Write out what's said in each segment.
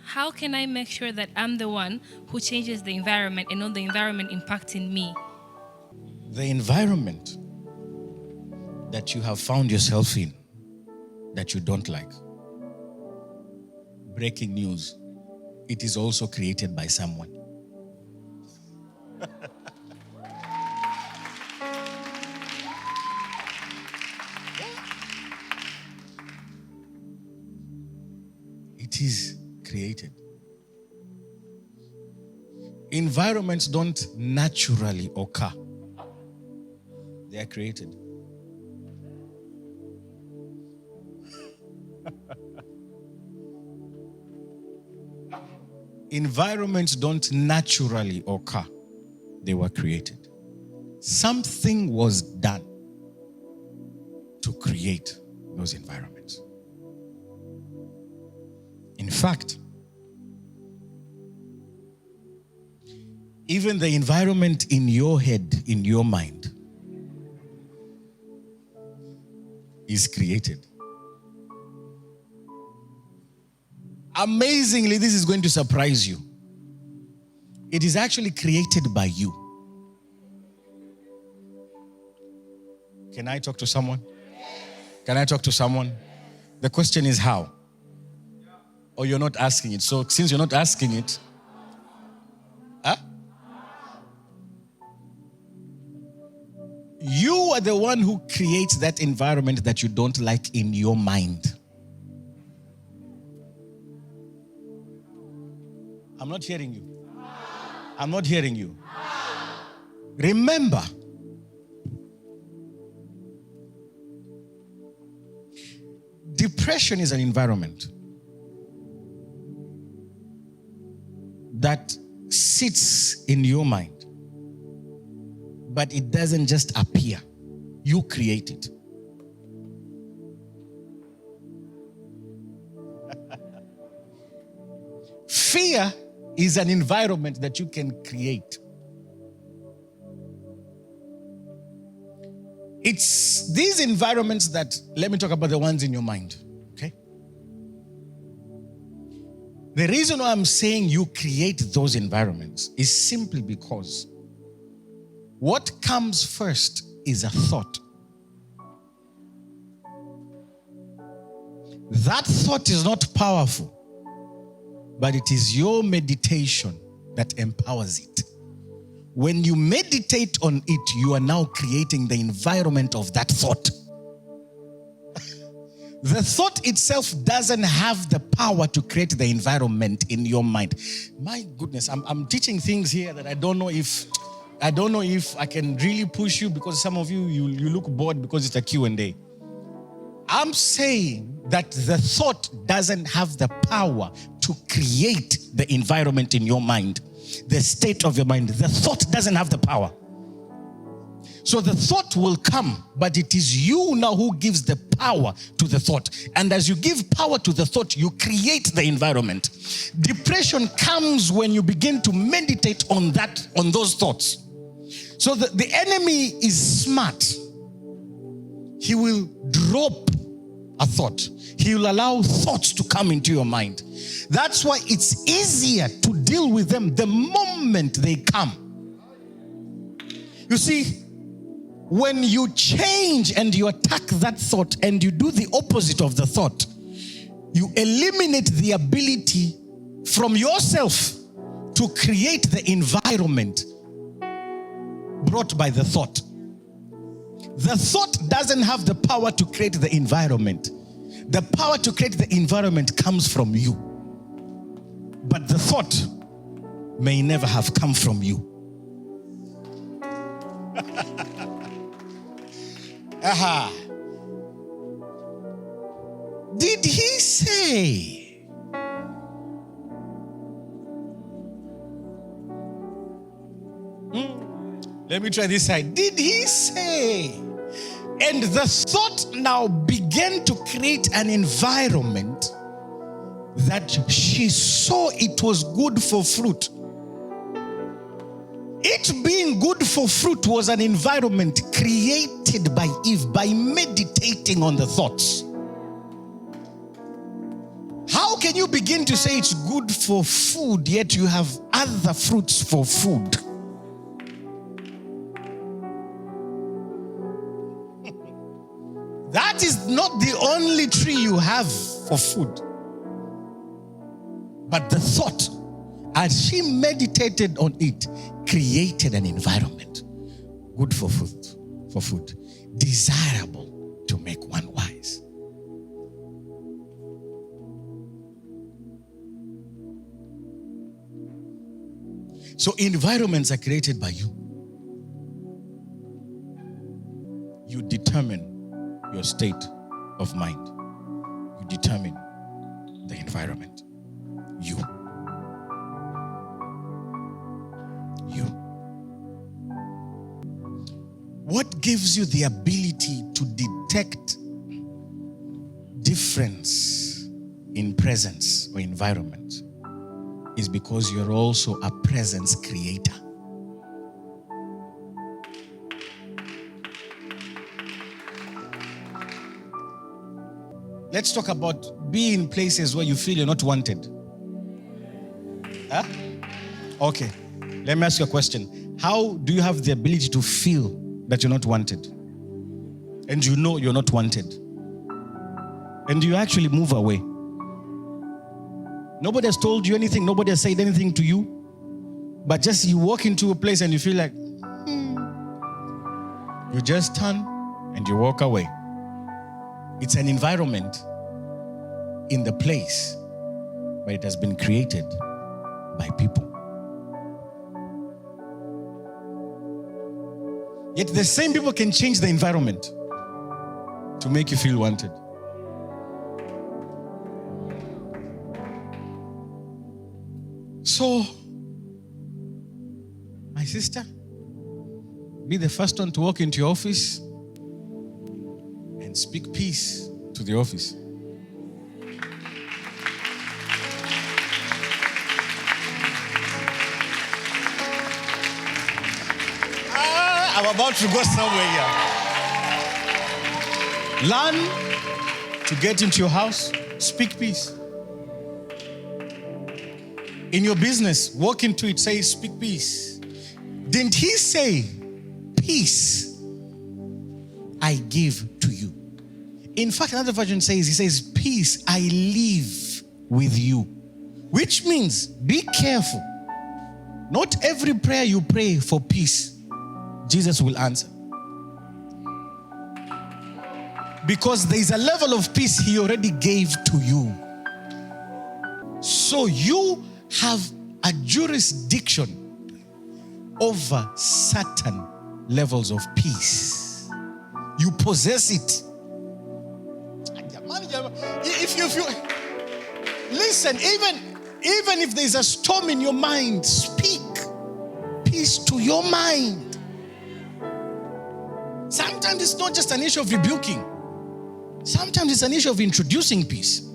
how can I make sure that I'm the one who changes the environment and not the environment impacting me? The environment that you have found yourself in that you don't like. Breaking news. It is also created by someone. It is created. Environments don't naturally occur. They are created. Environments don't naturally occur. They were created. Something was done to create those environments. In fact, even the environment in your head, in your mind, is created. Amazingly, this is going to surprise you. It is actually created by you. Can I talk to someone? Can I talk to someone? The question is how? Or you're not asking it. So since you're not asking it, you are the one who creates that environment that you don't like in your mind. I'm not hearing you. I'm not hearing you. Remember, depression is an environment that sits in your mind, but it doesn't just appear. You create it. Fear is an environment that you can create. It's these environments that, let me talk about the ones in your mind, okay? The reason why I'm saying you create those environments is simply because what comes first is a thought. That thought is not powerful, but it is your meditation that empowers it. When you meditate on it, you are now creating the environment of that thought. The thought itself doesn't have the power to create the environment in your mind. My goodness, I'm teaching things here that I don't know if I can really push you, because some of you look bored because it's a Q&A. I'm saying that the thought doesn't have the power to create the environment in your mind, the state of your mind. The thought doesn't have the power. So the thought will come, but it is you now who gives the power to the thought. And as you give power to the thought, you create the environment. Depression comes when you begin to meditate on those thoughts. So the enemy is smart. He will drop a thought. He will allow thoughts to come into your mind. That's why it's easier to deal with them the moment they come. You see, when you change and you attack that thought and you do the opposite of the thought, you eliminate the ability from yourself to create the environment brought by the thought. The thought doesn't have the power to create the environment. The power to create the environment comes from you. But the thought may never have come from you. Aha. Did he say? Let me try this side. Did he say? And the thought now began to create an environment that she saw it was good for fruit. It being good for fruit was an environment created by Eve by meditating on the thoughts. How can you begin to say it's good for food, yet you have other fruits for food? That is not the only tree you have for food. But the thought, as she meditated on it, created an environment good for food, desirable to make one wise. So environments are created by you. You determine your state of mind. You determine the environment. You. What gives you the ability to detect difference in presence or environment is because you're also a presence creator. Let's talk about being in places where you feel you're not wanted. Huh? Okay. Let me ask you a question. How do you have the ability to feel that you're not wanted? And you know you're not wanted. And you actually move away. Nobody has told you anything. Nobody has said anything to you. But just you walk into a place and you feel like, you just turn and you walk away. It's an environment in the place, but it has been created by people. Yet the same people can change the environment to make you feel wanted. So, my sister, be the first one to walk into your office and speak peace to the office. I'm about to go somewhere here. Learn to get into your house, speak peace. In your business, walk into it, say, speak peace. Didn't he say, peace I give to you? In fact, another version says, he says, peace I leave with you. Which means, be careful. Not every prayer you pray for peace, Jesus will answer. Because there is a level of peace he already gave to you. So you have a jurisdiction over certain levels of peace. You possess it. If you listen, even if there's a storm in your mind, speak peace to your mind. Sometimes it's not just an issue of rebuking. Sometimes it's an issue of introducing peace.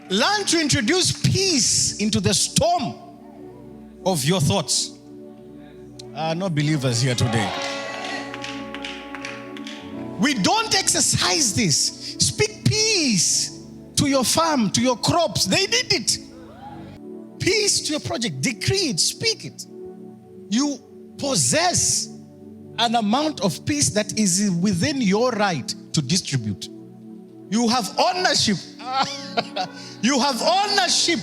Learn to introduce peace into the storm of your thoughts. No believers here today. We don't exercise this. Speak peace to your farm, to your crops. They need it. Peace to your project. Decree it. Speak it. You possess an amount of peace that is within your right to distribute. You have ownership. You have ownership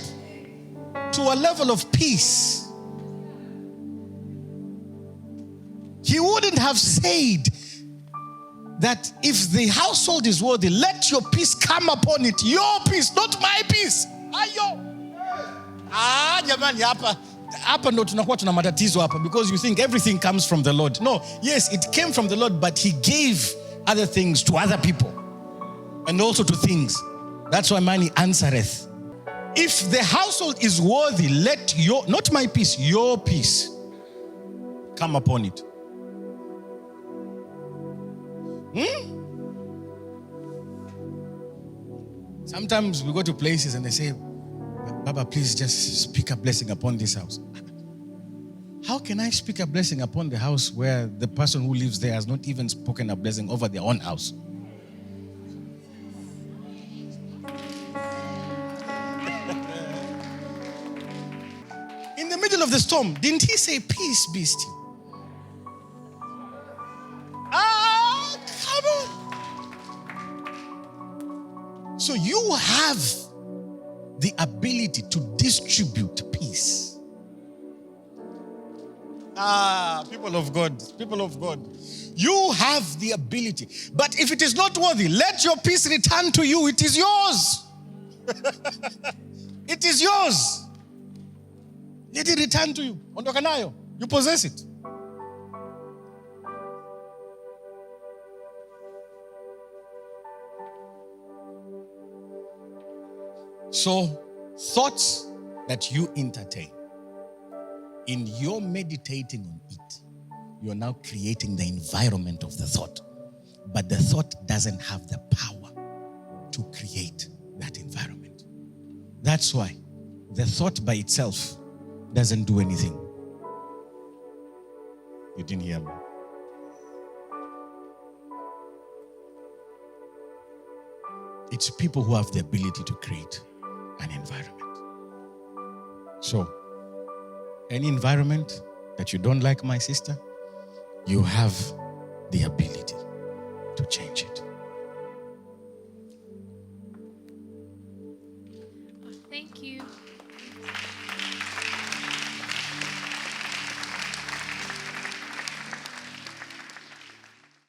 to a level of peace. He wouldn't have said that if the household is worthy, let your peace come upon it. Your peace, not my peace. Jamani, hapa ndo tunakuwa tuna matatizo hapa, because you think everything comes from the Lord. No, yes, it came from the Lord, but he gave other things to other people and also to things. That's why money answereth. If the household is worthy, let your, not my peace, your peace come upon it. Sometimes we go to places and they say, Baba, please just speak a blessing upon this house. How can I speak a blessing upon the house where the person who lives there has not even spoken a blessing over their own house? of the storm, didn't he say, peace be still? Ah, come on. So you have the ability to distribute peace. People of God, you have the ability. But if it is not worthy, let your peace return to you. It is yours. It is yours. Let it return to you. Ondoka nayo. You possess it. So, thoughts that you entertain, in your meditating on it, you're now creating the environment of the thought. But the thought doesn't have the power to create that environment. That's why the thought by itself doesn't do anything. You didn't hear me. It's people who have the ability to create an environment. So, any environment that you don't like, my sister, you have the ability to change it. Thank you.